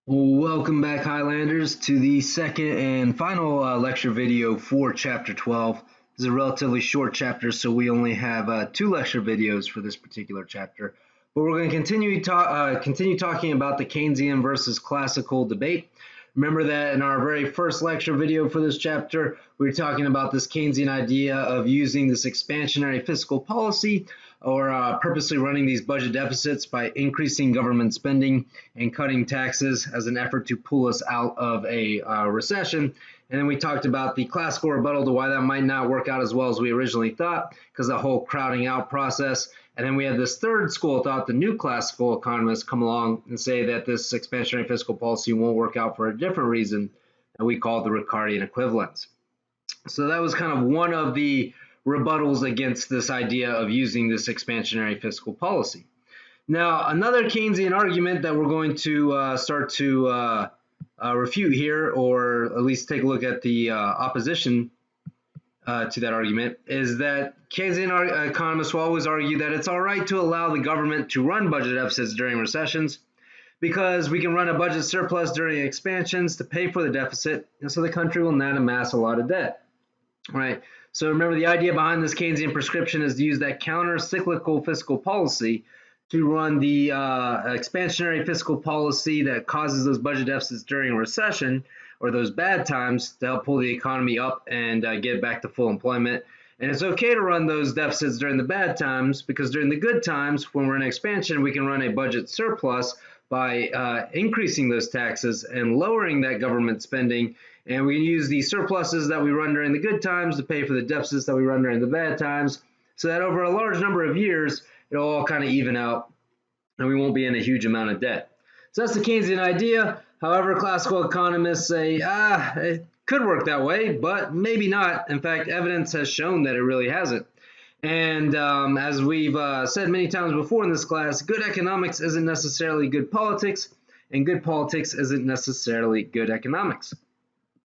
Welcome back, Highlanders, to the second and final lecture video for Chapter 12. This is a relatively short chapter, so we only have two lecture videos for this particular chapter. But we're going to continue talking about the Keynesian versus classical debate. Remember that in our very first lecture video for this chapter, we were talking about this Keynesian idea of using this expansionary fiscal policy or purposely running these budget deficits by increasing government spending and cutting taxes as an effort to pull us out of a recession. And then we talked about the classical rebuttal to why that might not work out as well as we originally thought, because the whole crowding out process. And then we had this third school of thought, the new classical economists, come along and say that this expansionary fiscal policy won't work out for a different reason, and we call it the Ricardian equivalence. So that was kind of one of the rebuttals against this idea of using this expansionary fiscal policy. Now, another Keynesian argument that we're going to start to refute here, or at least take a look at the opposition to that argument, is that Keynesian economists will always argue that it's all right to allow the government to run budget deficits during recessions because we can run a budget surplus during expansions to pay for the deficit, and so the country will not amass a lot of debt. Right. So remember, the idea behind this Keynesian prescription is to use that counter-cyclical fiscal policy to run the expansionary fiscal policy that causes those budget deficits during a recession or those bad times to help pull the economy up and get back to full employment. And it's okay to run those deficits during the bad times because during the good times, when we're in expansion, we can run a budget surplus by increasing those taxes and lowering that government spending. And we can use the surpluses that we run during the good times to pay for the deficits that we run during the bad times, so that over a large number of years, it'll all kind of even out and we won't be in a huge amount of debt. So that's the Keynesian idea. However, classical economists say, it could work that way, but maybe not. In fact, evidence has shown that it really hasn't. And as we've said many times before in this class, good economics isn't necessarily good politics, and good politics isn't necessarily good economics.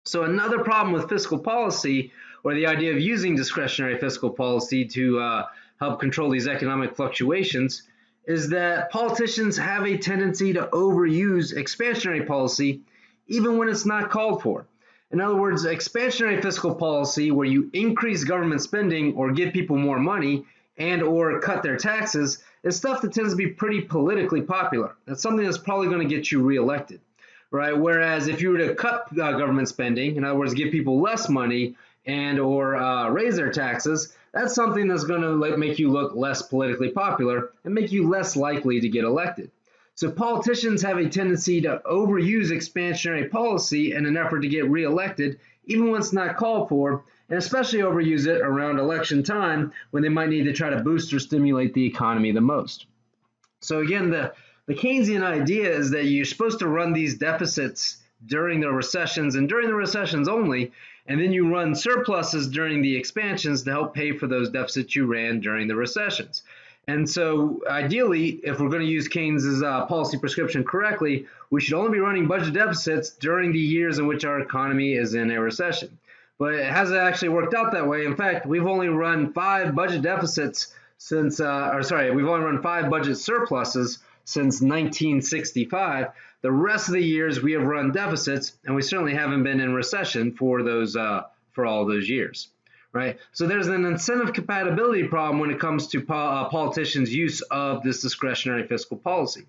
So another problem with fiscal policy, or the idea of using discretionary fiscal policy to help control these economic fluctuations, is that politicians have a tendency to overuse expansionary policy even when it's not called for. In other words, expansionary fiscal policy, where you increase government spending or give people more money and or cut their taxes, is stuff that tends to be pretty politically popular. That's something that's probably going to get you reelected, right? Whereas if you were to cut government spending, in other words, give people less money and or raise their taxes, that's something that's going to make you look less politically popular and make you less likely to get elected. So politicians have a tendency to overuse expansionary policy in an effort to get reelected, even when it's not called for, and especially overuse it around election time when they might need to try to boost or stimulate the economy the most. So again, the Keynesian idea is that you're supposed to run these deficits during the recessions and during the recessions only, and then you run surpluses during the expansions to help pay for those deficits you ran during the recessions. And so ideally, if we're going to use Keynes's policy prescription correctly, we should only be running budget deficits during the years in which our economy is in a recession. But it hasn't actually worked out that way. In fact, we've only run 5 budget deficits since, we've only run 5 budget surpluses since 1965. The rest of the years we have run deficits, and we certainly haven't been in recession for all those years. Right? So there's an incentive compatibility problem when it comes to politicians' use of this discretionary fiscal policy.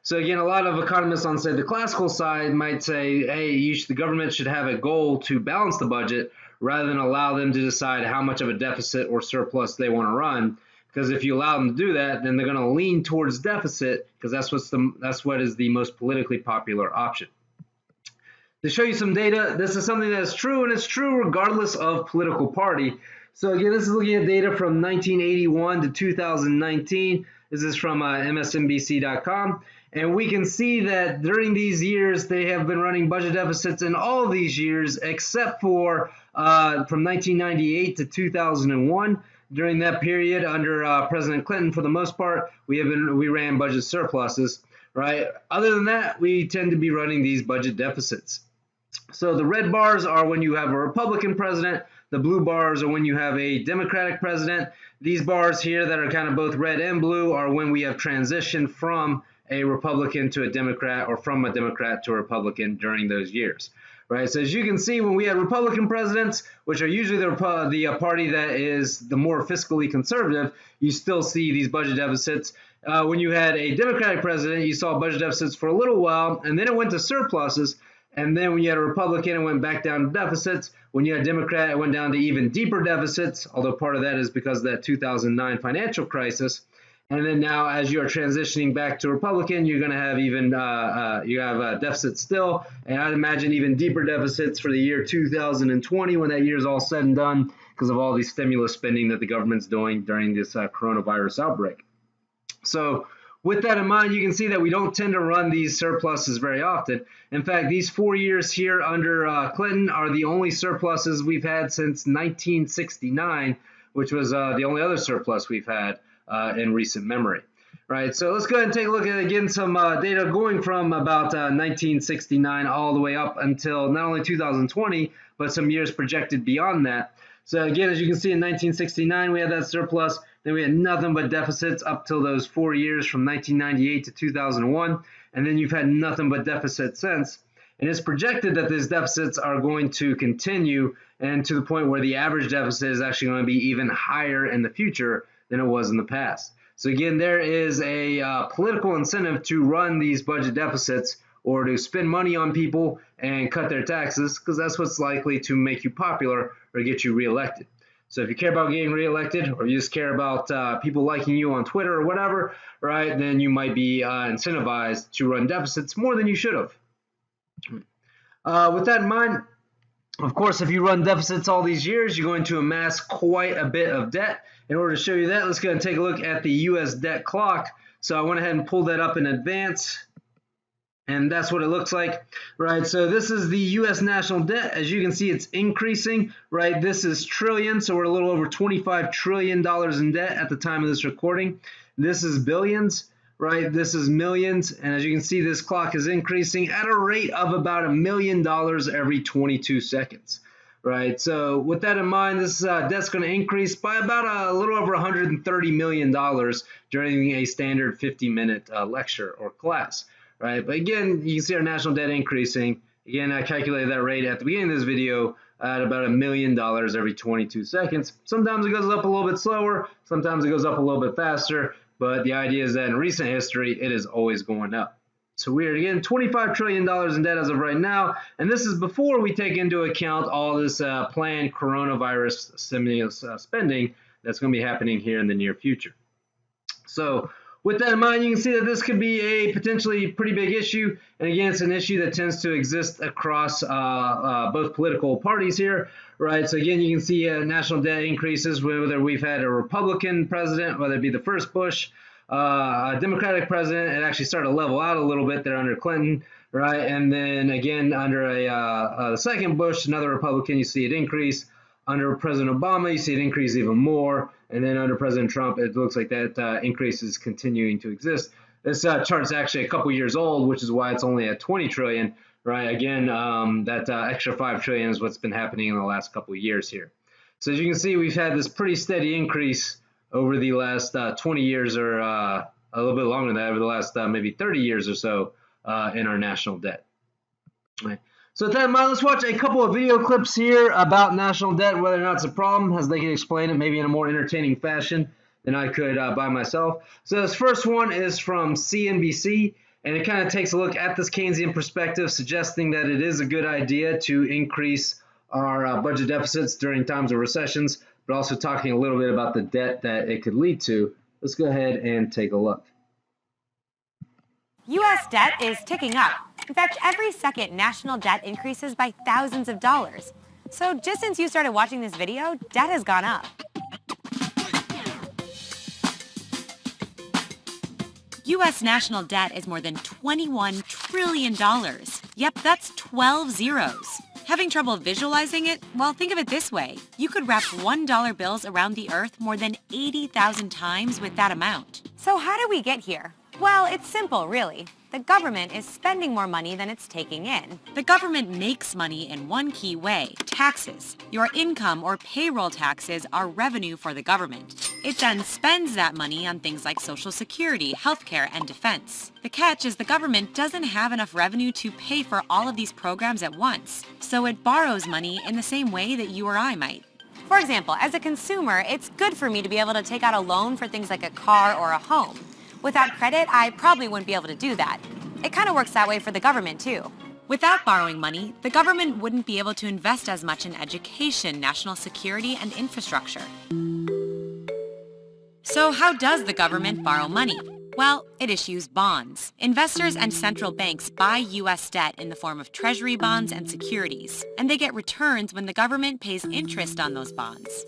So again, a lot of economists on, say, the classical side might say, hey, the government should have a goal to balance the budget rather than allow them to decide how much of a deficit or surplus they want to run. Because if you allow them to do that, then they're going to lean towards deficit because that's what is the most politically popular option. To show you some data, this is something that's true, and it's true regardless of political party. So again, this is looking at data from 1981 to 2019. This is from MSNBC.com. And we can see that during these years, they have been running budget deficits in all of these years, except for from 1998 to 2001. During that period, under President Clinton, for the most part, we ran budget surpluses, right? Other than that, we tend to be running these budget deficits. So the red bars are when you have a Republican president. The blue bars are when you have a Democratic president. These bars here that are kind of both red and blue are when we have transitioned from a Republican to a Democrat or from a Democrat to a Republican during those years. Right, so as you can see, when we had Republican presidents, which are usually the party that is the more fiscally conservative, you still see these budget deficits. When you had a Democratic president, you saw budget deficits for a little while, and then it went to surpluses. And then when you had a Republican, it went back down to deficits. When you had a Democrat, it went down to even deeper deficits, although part of that is because of that 2009 financial crisis. And then now, as you are transitioning back to Republican, you're going to have even you have deficits still, and I'd imagine even deeper deficits for the year 2020 when that year is all said and done because of all the stimulus spending that the government's doing during this coronavirus outbreak. So with that in mind, you can see that we don't tend to run these surpluses very often. In fact, these 4 years here under Clinton are the only surpluses we've had since 1969, which was the only other surplus we've had in recent memory. Right, so let's go ahead and take a look at, again, some data going from about 1969 all the way up until not only 2020, but some years projected beyond that. So again, as you can see, in 1969, we had that surplus. Then we had nothing but deficits up till those 4 years from 1998 to 2001. And then you've had nothing but deficits since. And it's projected that these deficits are going to continue, and to the point where the average deficit is actually going to be even higher in the future than it was in the past. So again, there is a political incentive to run these budget deficits or to spend money on people and cut their taxes, because that's what's likely to make you popular or get you reelected. So if you care about getting reelected, or you just care about people liking you on Twitter or whatever, right, then you might be incentivized to run deficits more than you should have. With that in mind, of course, if you run deficits all these years, you're going to amass quite a bit of debt. In order to show you that, let's go ahead and take a look at the U.S. debt clock. So I went ahead and pulled that up in advance, and that's what it looks like, right? So this is the U.S. national debt. As you can see, it's increasing, right? This is trillions, so we're a little over $25 trillion in debt at the time of this recording. This is billions, right? This is millions, and as you can see, this clock is increasing at a rate of about $1 million every 22 seconds. Right, so with that in mind, this debt's going to increase by about a little over $130 million during a standard 50-minute lecture or class. Right, but again, you can see our national debt increasing. Again, I calculated that rate at the beginning of this video at about $1 million every 22 seconds. Sometimes it goes up a little bit slower, sometimes it goes up a little bit faster, but the idea is that in recent history, it is always going up. So we are, again, $25 trillion in debt as of right now, and this is before we take into account all this planned coronavirus stimulus spending that's going to be happening here in the near future. So with that in mind, you can see that this could be a potentially pretty big issue, and again, it's an issue that tends to exist across both political parties here, right? So again, you can see national debt increases whether we've had a Republican president, whether it be the first Bush, a Democratic president. It actually started to level out a little bit there under Clinton, right? And then again, under the second Bush, another Republican, you see it increase. Under President Obama, you see it increase even more. And then under President Trump, it looks like that increase is continuing to exist. This chart's actually a couple years old, which is why it's only at 20 trillion, right? Again, that extra 5 trillion is what's been happening in the last couple of years here. So as you can see, we've had this pretty steady increase over the last 20 years, or a little bit longer than that, over the last maybe 30 years or so in our national debt. Right. So with that in mind, let's watch a couple of video clips here about national debt, whether or not it's a problem, as they can explain it maybe in a more entertaining fashion than I could by myself. So this first one is from CNBC, and it kind of takes a look at this Keynesian perspective, suggesting that it is a good idea to increase our budget deficits during times of recessions, but also talking a little bit about the debt that it could lead to. Let's go ahead and take a look. U.S. debt is ticking up. In fact, every second, national debt increases by thousands of dollars. So just since you started watching this video, debt has gone up. U.S. national debt is more than $21 trillion. Yep, that's 12 zeros. Having trouble visualizing it? Well, think of it this way. You could wrap $1 bills around the earth more than 80,000 times with that amount. So how did we get here? Well, it's simple, really. The government is spending more money than it's taking in. The government makes money in one key way, taxes. Your income or payroll taxes are revenue for the government. It then spends that money on things like Social Security, healthcare, and defense. The catch is the government doesn't have enough revenue to pay for all of these programs at once, so it borrows money in the same way that you or I might. For example, as a consumer, it's good for me to be able to take out a loan for things like a car or a home. Without credit, I probably wouldn't be able to do that. It kind of works that way for the government, too. Without borrowing money, the government wouldn't be able to invest as much in education, national security, and infrastructure. So how does the government borrow money? Well, it issues bonds. Investors and central banks buy U.S. debt in the form of treasury bonds and securities, and they get returns when the government pays interest on those bonds.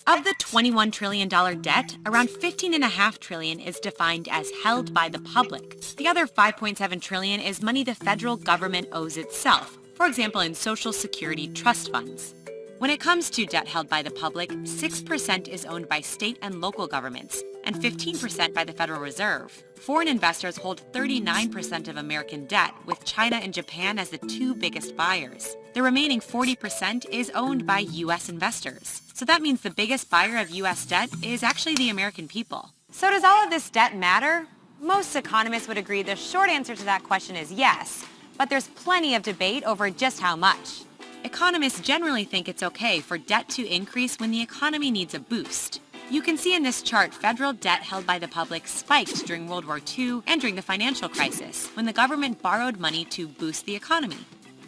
Of the $21 trillion debt, around $15.5 trillion is defined as held by the public. The other $5.7 trillion is money the federal government owes itself, for example in Social Security trust funds. When it comes to debt held by the public, 6% is owned by state and local governments, and 15% by the Federal Reserve. Foreign investors hold 39% of American debt, with China and Japan as the two biggest buyers. The remaining 40% is owned by U.S. investors. So that means the biggest buyer of U.S. debt is actually the American people. So does all of this debt matter? Most economists would agree the short answer to that question is yes, but there's plenty of debate over just how much. Economists generally think it's okay for debt to increase when the economy needs a boost. You can see in this chart federal debt held by the public spiked during World War II and during the financial crisis, when the government borrowed money to boost the economy.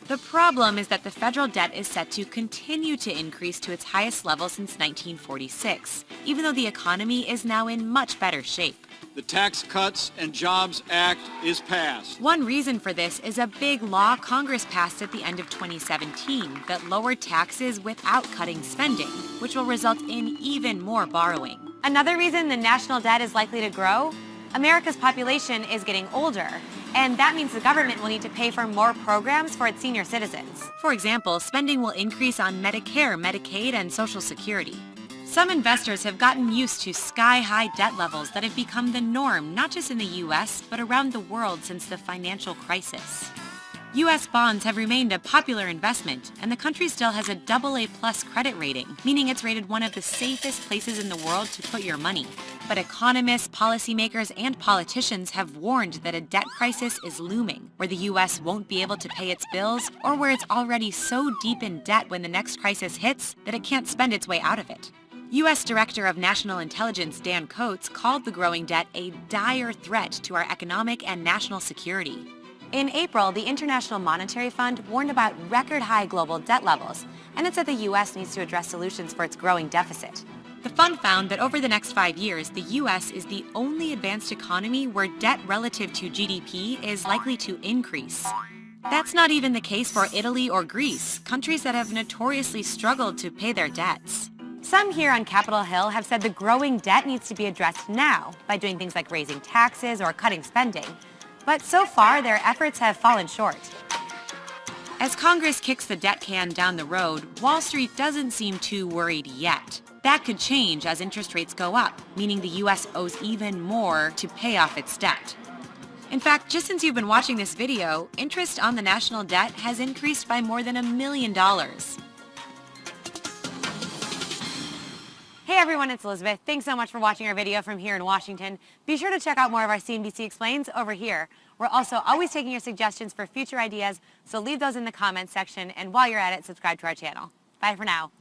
The problem is that the federal debt is set to continue to increase to its highest level since 1946, even though the economy is now in much better shape. The Tax Cuts and Jobs Act is passed. One reason for this is a big law Congress passed at the end of 2017 that lowered taxes without cutting spending, which will result in even more borrowing. Another reason the national debt is likely to grow? America's population is getting older, and that means the government will need to pay for more programs for its senior citizens. For example, spending will increase on Medicare, Medicaid, and Social Security. Some investors have gotten used to sky-high debt levels that have become the norm not just in the U.S., but around the world since the financial crisis. U.S. bonds have remained a popular investment, and the country still has a AA+ credit rating, meaning it's rated one of the safest places in the world to put your money. But economists, policymakers, and politicians have warned that a debt crisis is looming, where the U.S. won't be able to pay its bills, or where it's already so deep in debt when the next crisis hits that it can't spend its way out of it. U.S. Director of National Intelligence Dan Coats called the growing debt a dire threat to our economic and national security. In April, the International Monetary Fund warned about record-high global debt levels, and it said the U.S. needs to address solutions for its growing deficit. The fund found that over the next 5 years, the U.S. is the only advanced economy where debt relative to GDP is likely to increase. That's not even the case for Italy or Greece, countries that have notoriously struggled to pay their debts. Some here on Capitol Hill have said the growing debt needs to be addressed now by doing things like raising taxes or cutting spending. But so far, their efforts have fallen short. As Congress kicks the debt can down the road, Wall Street doesn't seem too worried yet. That could change as interest rates go up, meaning the U.S. owes even more to pay off its debt. In fact, just since you've been watching this video, interest on the national debt has increased by more than $1 million. Hey everyone, it's Elizabeth. Thanks so much for watching our video from here in Washington. Be sure to check out more of our CNBC Explains over here. We're also always taking your suggestions for future ideas, so leave those in the comments section, and while you're at it, subscribe to our channel. Bye for now.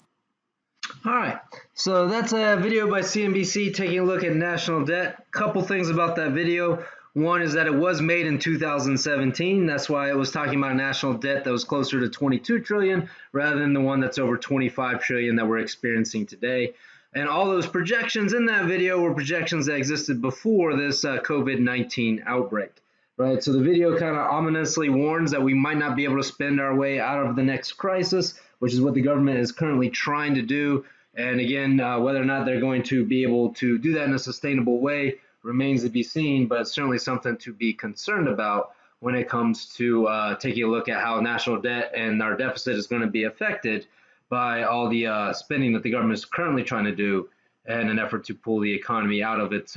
All right, so that's a video by CNBC taking a look at national debt. Couple things about that video. One is that it was made in 2017. That's why it was talking about a national debt that was closer to 22 trillion rather than the one that's over 25 trillion that we're experiencing today. And all those projections in that video were projections that existed before this COVID-19 outbreak, right? So the video kind of ominously warns that we might not be able to spend our way out of the next crisis, which is what the government is currently trying to do. And again, whether or not they're going to be able to do that in a sustainable way remains to be seen, but it's certainly something to be concerned about when it comes to taking a look at how national debt and our deficit is going to be affected by all the spending that the government is currently trying to do in an effort to pull the economy out of its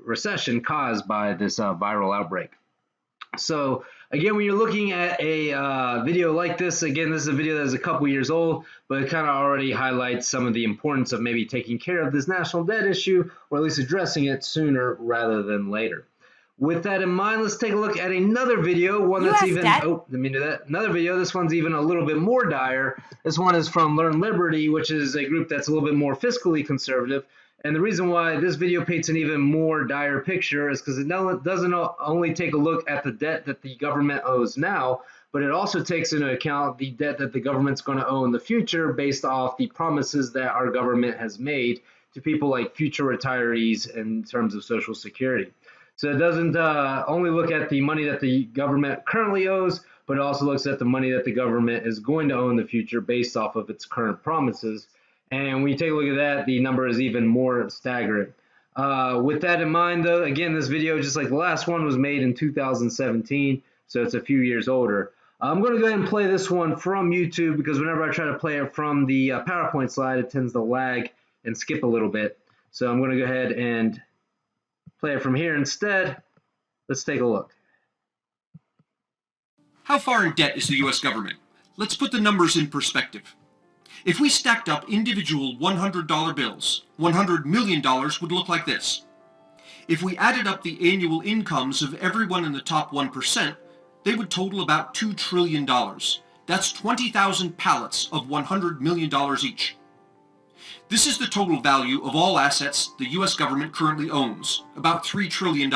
recession caused by this viral outbreak. So again, when you're looking at a video like this, again, this is a video that's a couple years old, but it kind of already highlights some of the importance of maybe taking care of this national debt issue, or at least addressing it sooner rather than later. With that in mind, let's take a look at another video, one that's even, oh, let me do that. Another video, this one's even a little bit more dire. This one is from Learn Liberty, which is a group that's a little bit more fiscally conservative. And the reason why this video paints an even more dire picture is because it doesn't only take a look at the debt that the government owes now, but it also takes into account the debt that the government's going to owe in the future based off the promises that our government has made to people like future retirees in terms of Social Security. So it doesn't only look at the money that the government currently owes, but it also looks at the money that the government is going to owe in the future based off of its current promises. And when you take a look at that, the number is even more staggering. With that in mind, though, again, this video, just like the last one, was made in 2017, so it's a few years older. I'm going to go ahead and play this one from YouTube because whenever I try to play it from the PowerPoint slide, it tends to lag and skip a little bit. So I'm going to go ahead and play it from here instead. Let's take a look. How far in debt is the U.S. government? Let's put the numbers in perspective. If we stacked up individual $100 bills, $100 million would look like this. If we added up the annual incomes of everyone in the top 1%, they would total about $2 trillion. That's 20,000 pallets of $100 million each. This is the total value of all assets the U.S. government currently owns, about $3 trillion.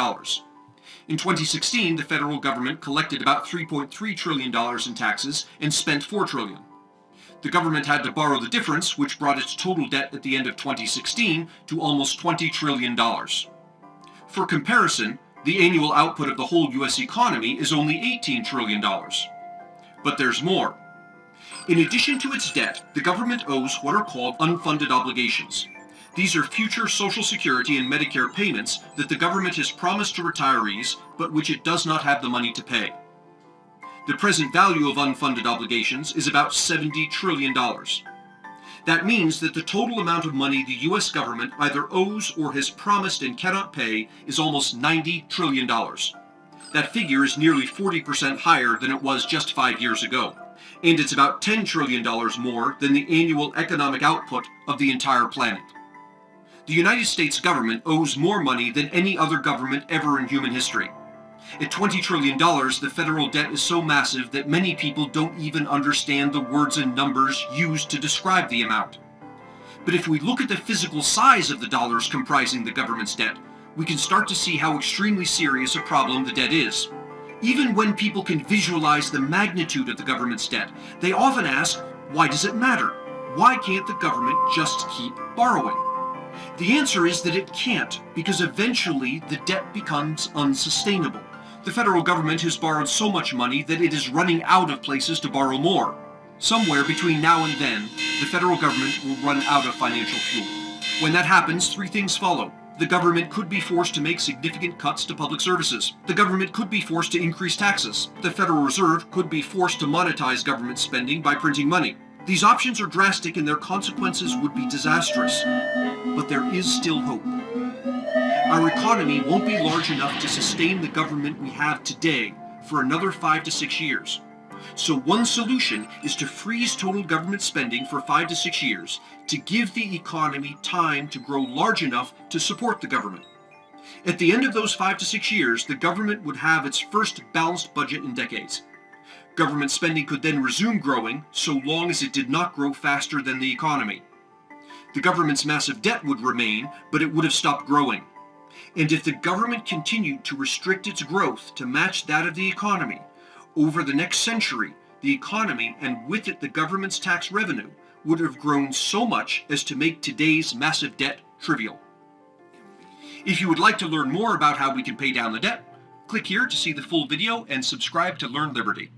In 2016, the federal government collected about $3.3 trillion in taxes and spent $4 trillion. The government had to borrow the difference, which brought its total debt at the end of 2016 to almost $20 trillion. For comparison, the annual output of the whole U.S. economy is only $18 trillion. But there's more. In addition to its debt, the government owes what are called unfunded obligations. These are future Social Security and Medicare payments that the government has promised to retirees, but which it does not have the money to pay. The present value of unfunded obligations is about $70 trillion. That means that the total amount of money the U.S. government either owes or has promised and cannot pay is almost $90 trillion. That figure is nearly 40% higher than it was just 5 years ago, and it's about $10 trillion more than the annual economic output of the entire planet. The United States government owes more money than any other government ever in human history. At $20 trillion, the federal debt is so massive that many people don't even understand the words and numbers used to describe the amount. But if we look at the physical size of the dollars comprising the government's debt, we can start to see how extremely serious a problem the debt is. Even when people can visualize the magnitude of the government's debt, they often ask, why does it matter? Why can't the government just keep borrowing? The answer is that it can't, because eventually the debt becomes unsustainable. The federal government has borrowed so much money that it is running out of places to borrow more. Somewhere between now and then, the federal government will run out of financial fuel. When that happens, three things follow. The government could be forced to make significant cuts to public services. The government could be forced to increase taxes. The Federal Reserve could be forced to monetize government spending by printing money. These options are drastic and their consequences would be disastrous. But there is still hope. Our economy won't be large enough to sustain the government we have today for another 5 to 6 years. So one solution is to freeze total government spending for 5 to 6 years to give the economy time to grow large enough to support the government. At the end of those 5 to 6 years, the government would have its first balanced budget in decades. Government spending could then resume growing so long as it did not grow faster than the economy. The government's massive debt would remain, but it would have stopped growing. And if the government continued to restrict its growth to match that of the economy, over the next century, the economy, and with it the government's tax revenue, would have grown so much as to make today's massive debt trivial. If you would like to learn more about how we can pay down the debt, click here to see the full video and subscribe to Learn Liberty.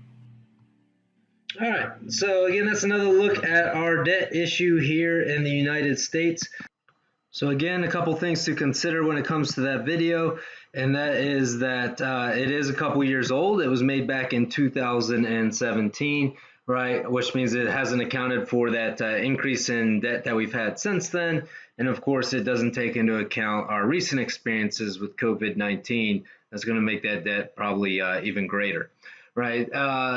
All right, so again, that's another look at our debt issue here in the United States. So again, a couple things to consider when it comes to that video, and that is that it is a couple years old. It was made back in 2017. right? Which means it hasn't accounted for that increase in debt that we've had since then. And of course, it doesn't take into account our recent experiences with COVID-19. That's going to make that debt probably even greater, right?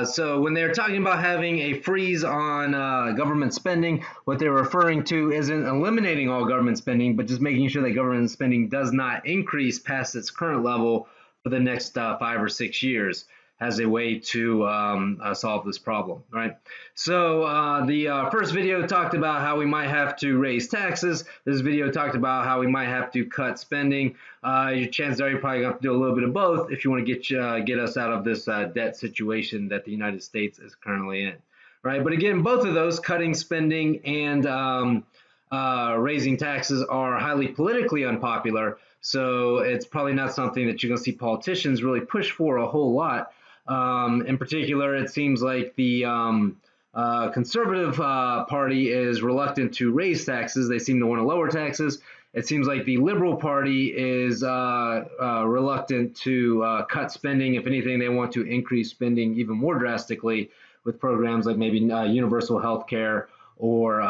So when they're talking about having a freeze on government spending, what they're referring to isn't eliminating all government spending, but just making sure that government spending does not increase past its current level for the next 5 or 6 years as a way to solve this problem, right? So the first video talked about how we might have to raise taxes. This video talked about how we might have to cut spending. Your chances are you're probably going to have to do a little bit of both if you want to get us out of this debt situation that the United States is currently in, right? But again, both of those, cutting spending and raising taxes, are highly politically unpopular. So it's probably not something that you're going to see politicians really push for a whole lot. In particular, it seems like the conservative party is reluctant to raise taxes. They seem to want to lower taxes. It seems like the Liberal Party is reluctant to cut spending. If anything, they want to increase spending even more drastically with programs like maybe universal health care or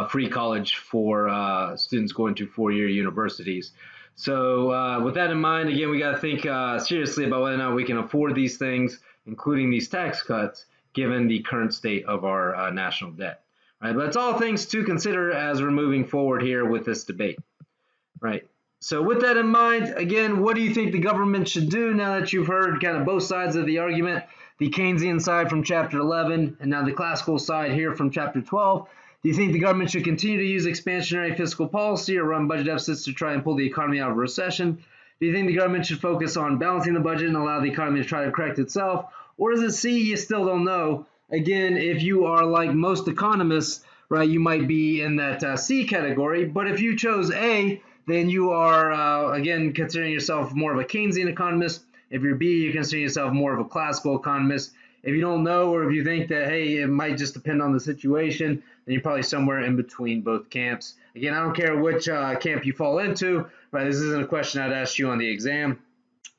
free college for students going to four-year universities. So with that in mind, again, we got to think seriously about whether or not we can afford these things, including these tax cuts, given the current state of our national debt. Right? But it's all things to consider as we're moving forward here with this debate. Right? So with that in mind, again, what do you think the government should do now that you've heard kind of both sides of the argument, the Keynesian side from Chapter 11 and now the classical side here from Chapter 12? Do you think the government should continue to use expansionary fiscal policy or run budget deficits to try and pull the economy out of recession? Do you think the government should focus on balancing the budget and allow the economy to try to correct itself? Or is it C, you still don't know? Again, if you are like most economists, right, you might be in that C category. But if you chose A, then you are, again, considering yourself more of a Keynesian economist. If you're B, you're considering yourself more of a classical economist. If you don't know, or if you think that, hey, it might just depend on the situation, then you're probably somewhere in between both camps. Again, I don't care which camp you fall into, right? This isn't a question I'd ask you on the exam,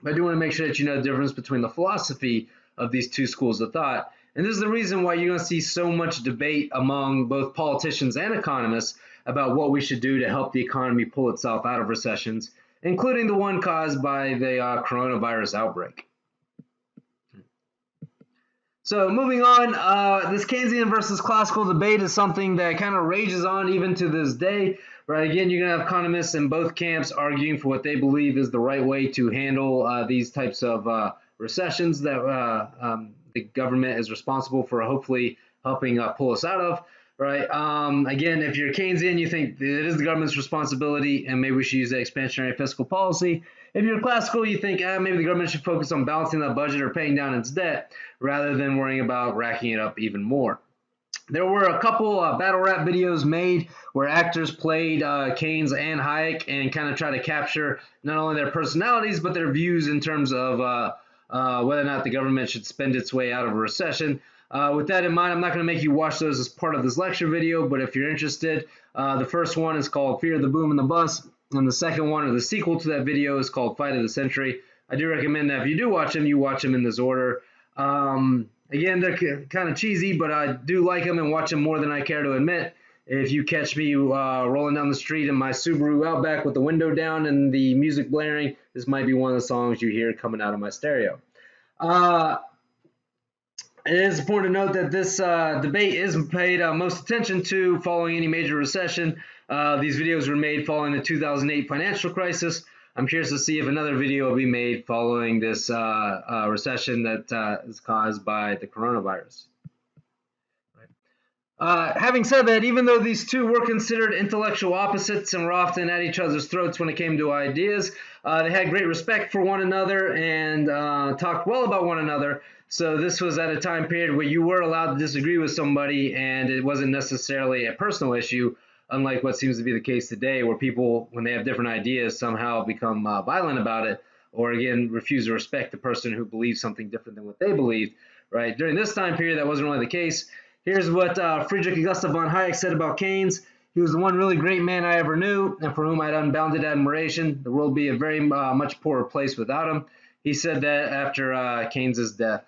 but I do want to make sure that you know the difference between the philosophy of these two schools of thought. And this is the reason why you're going to see so much debate among both politicians and economists about what we should do to help the economy pull itself out of recessions, including the one caused by the coronavirus outbreak. So moving on, this Keynesian versus classical debate is something that kind of rages on even to this day, right? Again, you're going to have economists in both camps arguing for what they believe is the right way to handle these types of recessions that the government is responsible for hopefully helping pull us out of, right? Again, if you're Keynesian, you think it is the government's responsibility and maybe we should use the expansionary fiscal policy. If you're classical, you think maybe the government should focus on balancing that budget or paying down its debt rather than worrying about racking it up even more. There were a couple battle rap videos made where actors played Keynes and Hayek and kind of try to capture not only their personalities but their views in terms of whether or not the government should spend its way out of a recession. With that in mind, I'm not going to make you watch those as part of this lecture video, but if you're interested, the first one is called Fear the Boom and the Bust, and the second one, or the sequel to that video, is called Fight of the Century. I do recommend that if you do watch them, you watch them in this order. Again, they're kind of cheesy, but I do like them and watch them more than I care to admit. If you catch me rolling down the street in my Subaru Outback with the window down and the music blaring, this might be one of the songs you hear coming out of my stereo. It is important to note that this debate is paid most attention to following any major recession. These videos were made following the 2008 financial crisis. I'm curious to see if another video will be made following this recession that is caused by the coronavirus. Having said that, even though these two were considered intellectual opposites and were often at each other's throats when it came to ideas, they had great respect for one another and talked well about one another. So this was at a time period where you were allowed to disagree with somebody and it wasn't necessarily a personal issue, unlike what seems to be the case today, where people, when they have different ideas, somehow become violent about it, or again, refuse to respect the person who believes something different than what they believed, right? During this time period, that wasn't really the case. Here's what Friedrich August von Hayek said about Keynes. He was the one really great man I ever knew, and for whom I had unbounded admiration. The world would be a very much poorer place without him. He said that after Keynes's death.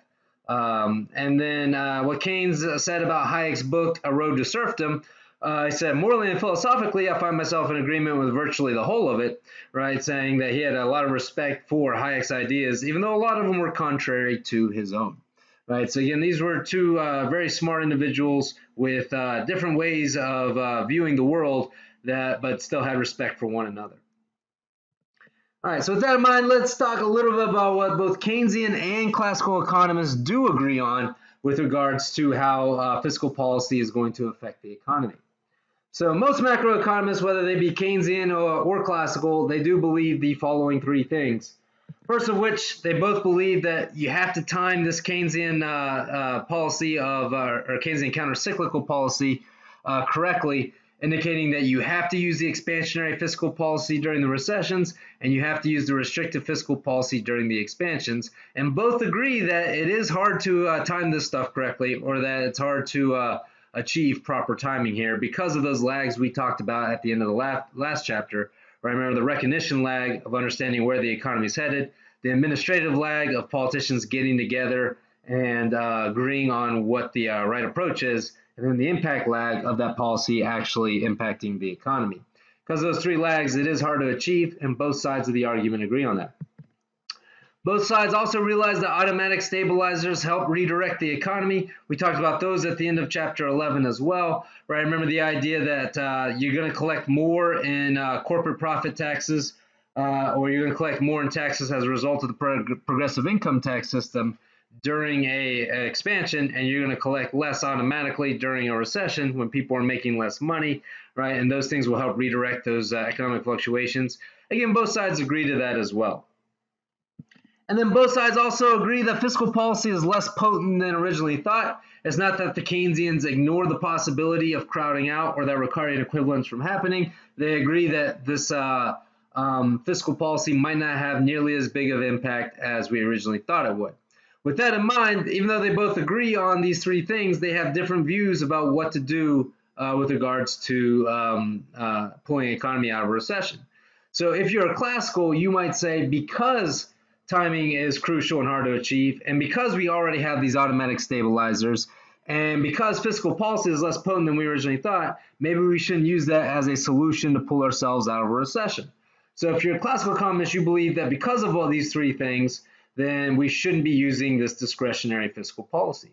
And then what Keynes said about Hayek's book, A Road to Serfdom, he said, morally and philosophically, I find myself in agreement with virtually the whole of it, right? Saying that he had a lot of respect for Hayek's ideas, even though a lot of them were contrary to his own, right? So again, these were two very smart individuals with different ways of viewing the world, but still had respect for one another. All right, so with that in mind, let's talk a little bit about what both Keynesian and classical economists do agree on with regards to how fiscal policy is going to affect the economy. So most macroeconomists, whether they be Keynesian or classical, they do believe the following three things. First of which, they both believe that you have to time this Keynesian policy or Keynesian countercyclical policy correctly, indicating that you have to use the expansionary fiscal policy during the recessions and you have to use the restrictive fiscal policy during the expansions. And both agree that it is hard to time this stuff correctly, or that it's hard to achieve proper timing here because of those lags we talked about at the end of the last chapter. Right? Remember the recognition lag of understanding where the economy is headed, the administrative lag of politicians getting together and agreeing on what the right approach is, and then the impact lag of that policy actually impacting the economy. Because of those three lags, it is hard to achieve, and both sides of the argument agree on that. Both sides also realize that automatic stabilizers help redirect the economy. We talked about those at the end of Chapter 11 as well, right? Remember the idea that you're going to collect more in corporate profit taxes, or you're going to collect more in taxes as a result of the progressive income tax system during an expansion, and you're going to collect less automatically during a recession when people are making less money, right? And those things will help redirect those economic fluctuations. Again, both sides agree to that as well. And then both sides also agree that fiscal policy is less potent than originally thought. It's not that the Keynesians ignore the possibility of crowding out or that Ricardian equivalence from happening. They agree that this fiscal policy might not have nearly as big of impact as we originally thought it would. With that in mind, even though they both agree on these three things, they have different views about what to do with regards to pulling the economy out of a recession. So if you're a classical, you might say because timing is crucial and hard to achieve, and because we already have these automatic stabilizers, and because fiscal policy is less potent than we originally thought, maybe we shouldn't use that as a solution to pull ourselves out of a recession. So if you're a classical economist, you believe that because of all these three things, then we shouldn't be using this discretionary fiscal policy.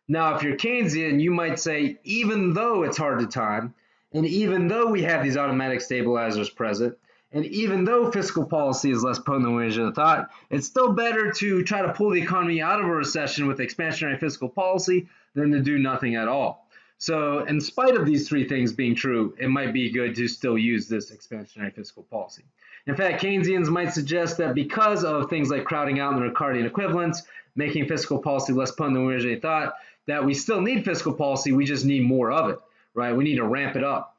Now, if you're Keynesian, you might say, even though it's hard to time, and even though we have these automatic stabilizers present, and even though fiscal policy is less potent than we originally thought, it's still better to try to pull the economy out of a recession with expansionary fiscal policy than to do nothing at all. So in spite of these three things being true, it might be good to still use this expansionary fiscal policy. In fact, Keynesians might suggest that because of things like crowding out and the Ricardian equivalence, making fiscal policy less potent than we originally thought, that we still need fiscal policy, we just need more of it, right? We need to ramp it up.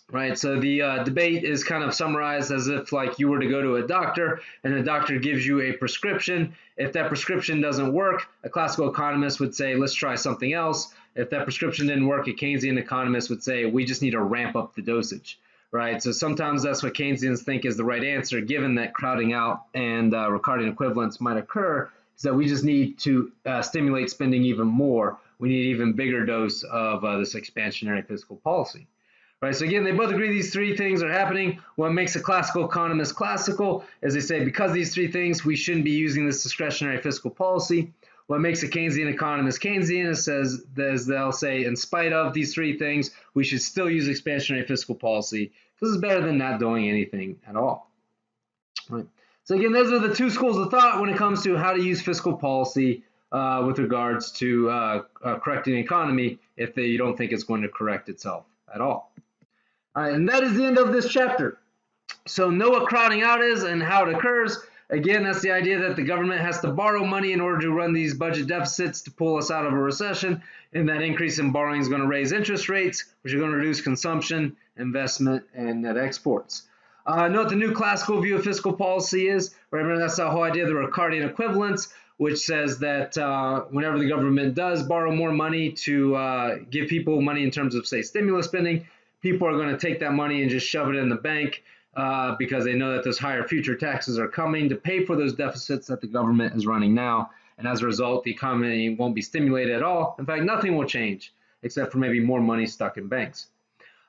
Right, so the debate is kind of summarized as if like you were to go to a doctor and the doctor gives you a prescription. If that prescription doesn't work, a classical economist would say, let's try something else. If that prescription didn't work, a Keynesian economist would say, we just need to ramp up the dosage. Right, so sometimes that's what Keynesians think is the right answer, given that crowding out and Ricardian equivalence might occur, is that we just need to stimulate spending even more. We need an even bigger dose of this expansionary fiscal policy. Right, so again, they both agree these three things are happening. What makes a classical economist classical is they say because of these three things, we shouldn't be using this discretionary fiscal policy. What makes a Keynesian economist Keynesian is they'll say in spite of these three things, we should still use expansionary fiscal policy because it's better than not doing anything at all. Right. So again, those are the two schools of thought when it comes to how to use fiscal policy with regards to correcting the economy if you don't think it's going to correct itself at all. All right, and that is the end of this chapter. So know what crowding out is and how it occurs. Again, that's the idea that the government has to borrow money in order to run these budget deficits to pull us out of a recession, and that increase in borrowing is going to raise interest rates, which are going to reduce consumption, investment, and net exports. Note the new classical view of fiscal policy is, remember that's the whole idea of the Ricardian equivalence, which says that whenever the government does borrow more money to give people money in terms of, say, stimulus spending, people are going to take that money and just shove it in the bank because they know that those higher future taxes are coming to pay for those deficits that the government is running now. and as a result, the economy won't be stimulated at all. In fact, nothing will change, except for maybe more money stuck in banks.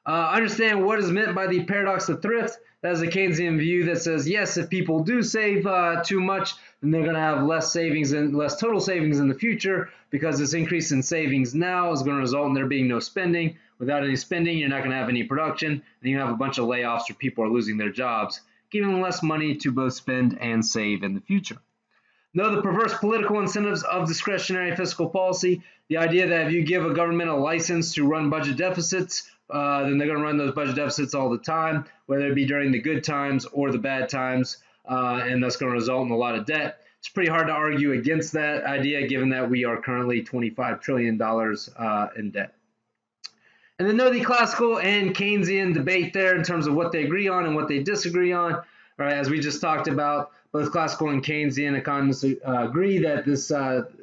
Understand what is meant by the paradox of thrift. That is a Keynesian view that says, yes, if people do save too much, then they're going to have less savings and less total savings in the future, because this increase in savings now is going to result in there being no spending. Without any spending, you're not going to have any production, and you have a bunch of layoffs or people are losing their jobs, giving them less money to both spend and save in the future. Know the perverse political incentives of discretionary fiscal policy. The idea that if you give a government a license to run budget deficits, then they're going to run those budget deficits all the time, whether it be during the good times or the bad times, and that's going to result in a lot of debt. It's pretty hard to argue against that idea, given that we are currently $25 trillion in debt. And then know the classical and Keynesian debate there in terms of what they agree on and what they disagree on. All right, as we just talked about, both classical and Keynesian economists agree that this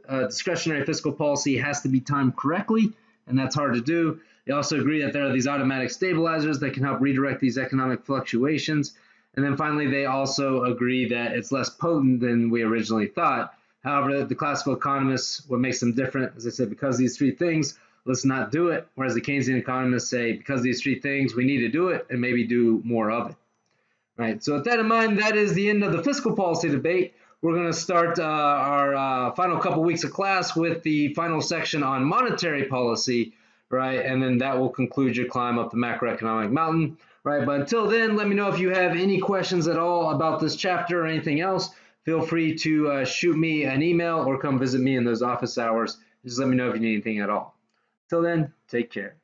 discretionary fiscal policy has to be timed correctly, and that's hard to do. They also agree that there are these automatic stabilizers that can help redirect these economic fluctuations. And then finally, they also agree that it's less potent than we originally thought. However, the classical economists, what makes them different, as I said, because of these three things, let's not do it. Whereas the Keynesian economists say, because of these three things, we need to do it and maybe do more of it. Right. So with that in mind, that is the end of the fiscal policy debate. We're going to start our final couple weeks of class with the final section on monetary policy, right? And then that will conclude your climb up the macroeconomic mountain, right? But until then, let me know if you have any questions at all about this chapter or anything else. Feel free to shoot me an email or come visit me in those office hours. Just let me know if you need anything at all. Till then, take care.